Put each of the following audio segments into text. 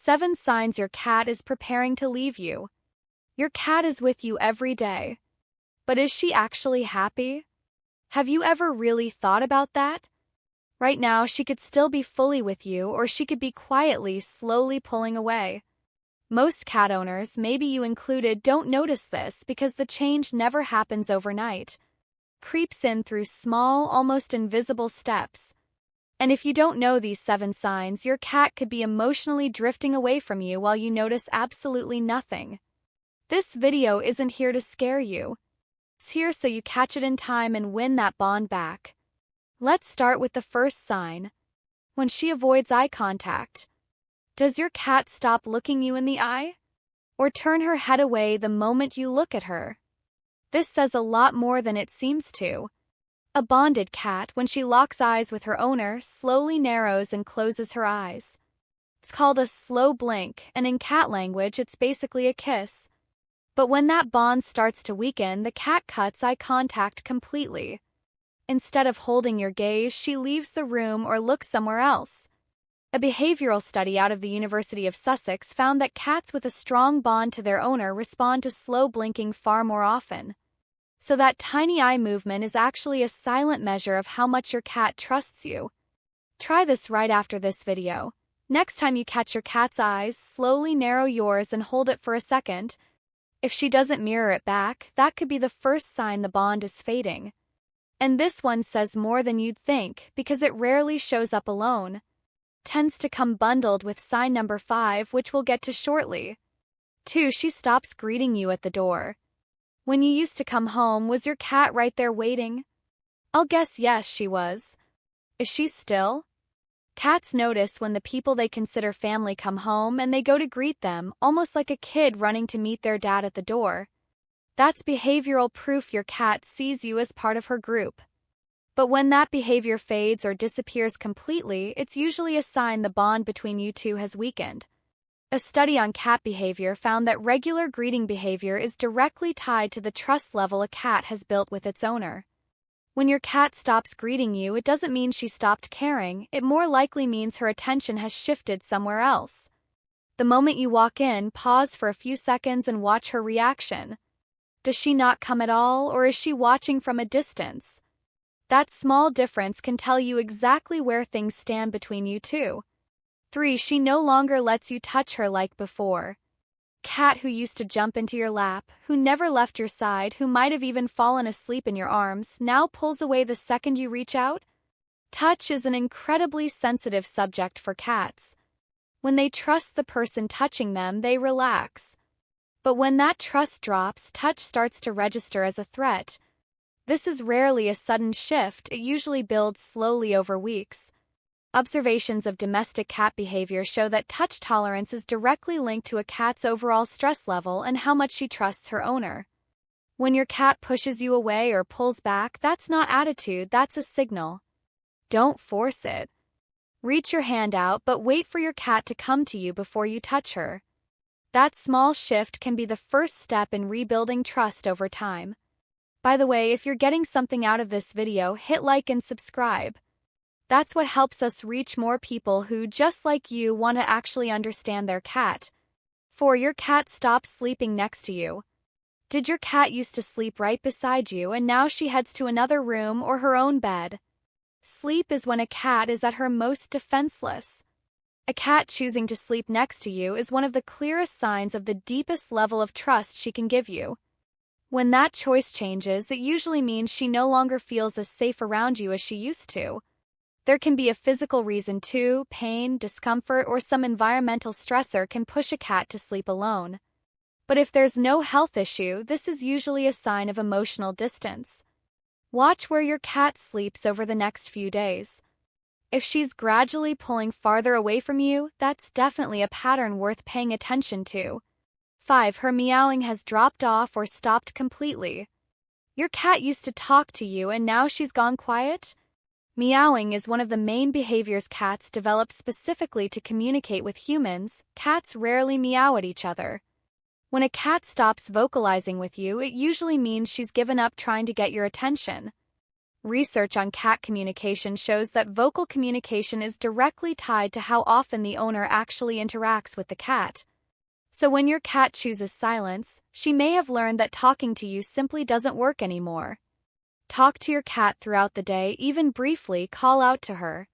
7 signs your cat is preparing to leave you. Your cat is with you every day. But is she actually happy? Have you ever really thought about that? Right now, she could still be fully with you, or she could be quietly, slowly pulling away. Most cat owners, maybe you included, don't notice this because the change never happens overnight. Creeps in through small, almost invisible steps. And if you don't know these 7 signs, your cat could be emotionally drifting away from you while you notice absolutely nothing. This video isn't here to scare you. It's here so you catch it in time and win that bond back. Let's start with the first sign. When she avoids eye contact. Does your cat stop looking you in the eye? Or turn her head away the moment you look at her? This says a lot more than it seems to. A bonded cat, when she locks eyes with her owner, slowly narrows and closes her eyes. It's called a slow blink, and in cat language, it's basically a kiss. But when that bond starts to weaken, the cat cuts eye contact completely. Instead of holding your gaze, she leaves the room or looks somewhere else. A behavioral study out of the University of Sussex found that cats with a strong bond to their owner respond to slow blinking far more often. So that tiny eye movement is actually a silent measure of how much your cat trusts you. Try this right after this video. Next time you catch your cat's eyes, slowly narrow yours and hold it for a second. If she doesn't mirror it back, that could be the first sign the bond is fading. And this one says more than you'd think because it rarely shows up alone. Tends to come bundled with sign number 5, which we'll get to shortly. 2. She stops greeting you at the door. When you used to come home, was your cat right there waiting? I'll guess yes, she was. Is she still? Cats notice when the people they consider family come home and they go to greet them, almost like a kid running to meet their dad at the door. That's behavioral proof your cat sees you as part of her group. But when that behavior fades or disappears completely, it's usually a sign the bond between you two has weakened. A study on cat behavior found that regular greeting behavior is directly tied to the trust level a cat has built with its owner. When your cat stops greeting you, it doesn't mean she stopped caring, it more likely means her attention has shifted somewhere else. The moment you walk in, pause for a few seconds and watch her reaction. Does she not come at all, or is she watching from a distance? That small difference can tell you exactly where things stand between you two. 3. She no longer lets you touch her like before. Cat who used to jump into your lap, who never left your side, who might have even fallen asleep in your arms, now pulls away the second you reach out? Touch is an incredibly sensitive subject for cats. When they trust the person touching them, they relax. But when that trust drops, touch starts to register as a threat. This is rarely a sudden shift, it usually builds slowly over weeks. Observations of domestic cat behavior show that touch tolerance is directly linked to a cat's overall stress level and how much she trusts her owner. When your cat pushes you away or pulls back, that's not attitude, that's a signal. Don't force it. Reach your hand out, but wait for your cat to come to you before you touch her. That small shift can be the first step in rebuilding trust over time. By the way, if you're getting something out of this video, hit like and subscribe. That's what helps us reach more people who, just like you, want to actually understand their cat. 4. Your cat stops sleeping next to you. Did your cat used to sleep right beside you and now she heads to another room or her own bed? Sleep is when a cat is at her most defenseless. A cat choosing to sleep next to you is one of the clearest signs of the deepest level of trust she can give you. When that choice changes, it usually means she no longer feels as safe around you as she used to. There can be a physical reason too. Pain, discomfort, or some environmental stressor can push a cat to sleep alone. But if there's no health issue, this is usually a sign of emotional distance. Watch where your cat sleeps over the next few days. If she's gradually pulling farther away from you, that's definitely a pattern worth paying attention to. 5. Her meowing has dropped off or stopped completely. Your cat used to talk to you and now she's gone quiet? Meowing is one of the main behaviors cats develop specifically to communicate with humans. Cats rarely meow at each other. When a cat stops vocalizing with you, it usually means she's given up trying to get your attention. Research on cat communication shows that vocal communication is directly tied to how often the owner actually interacts with the cat. So when your cat chooses silence, she may have learned that talking to you simply doesn't work anymore. Talk to your cat throughout the day, even briefly call out to her.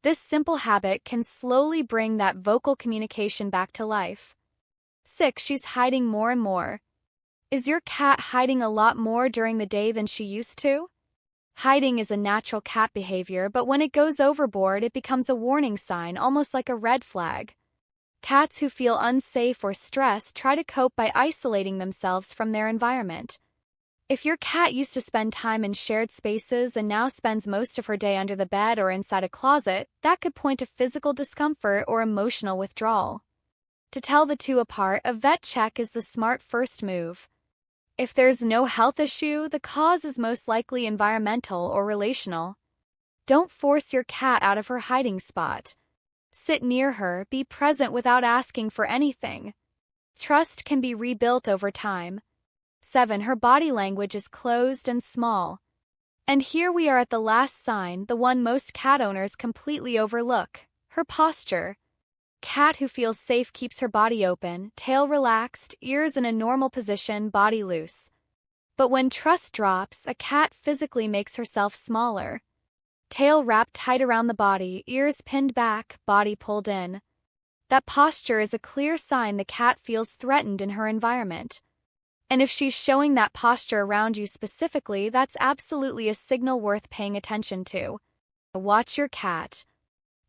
This simple habit can slowly bring that vocal communication back to life. 6. She's hiding more and more. Is your cat hiding a lot more during the day than she used to? Hiding is a natural cat behavior, but when it goes overboard, it becomes a warning sign, almost like a red flag. Cats who feel unsafe or stressed try to cope by isolating themselves from their environment. If your cat used to spend time in shared spaces and now spends most of her day under the bed or inside a closet, that could point to physical discomfort or emotional withdrawal. To tell the two apart, a vet check is the smart first move. If there's no health issue, the cause is most likely environmental or relational. Don't force your cat out of her hiding spot. Sit near her, be present without asking for anything. Trust can be rebuilt over time. 7. Her body language is closed and small. And here we are at the last sign, the one most cat owners completely overlook: her posture. Cat who feels safe keeps her body open, tail relaxed, ears in a normal position, body loose. But when trust drops, a cat physically makes herself smaller. Tail wrapped tight around the body, ears pinned back, body pulled in. That posture is a clear sign the cat feels threatened in her environment. And if she's showing that posture around you specifically, that's absolutely a signal worth paying attention to. Watch your cat.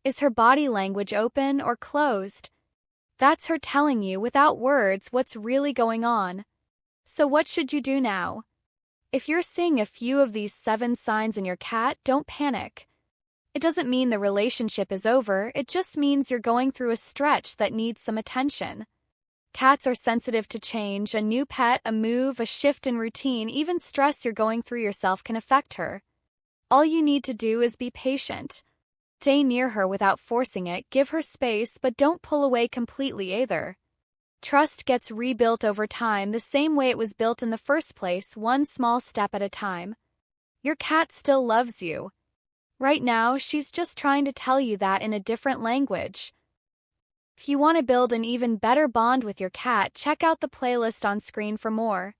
Is her body language open or closed? That's her telling you without words what's really going on. So what should you do now? If you're seeing a few of these 7 signs in your cat, don't panic. It doesn't mean the relationship is over, it just means you're going through a stretch that needs some attention. Cats are sensitive to change. A new pet, a move, a shift in routine, even stress you're going through yourself can affect her. All you need to do is be patient. Stay near her without forcing it, give her space, but don't pull away completely either. Trust gets rebuilt over time the same way it was built in the first place, one small step at a time. Your cat still loves you. Right now, she's just trying to tell you that in a different language. If you want to build an even better bond with your cat, check out the playlist on screen for more.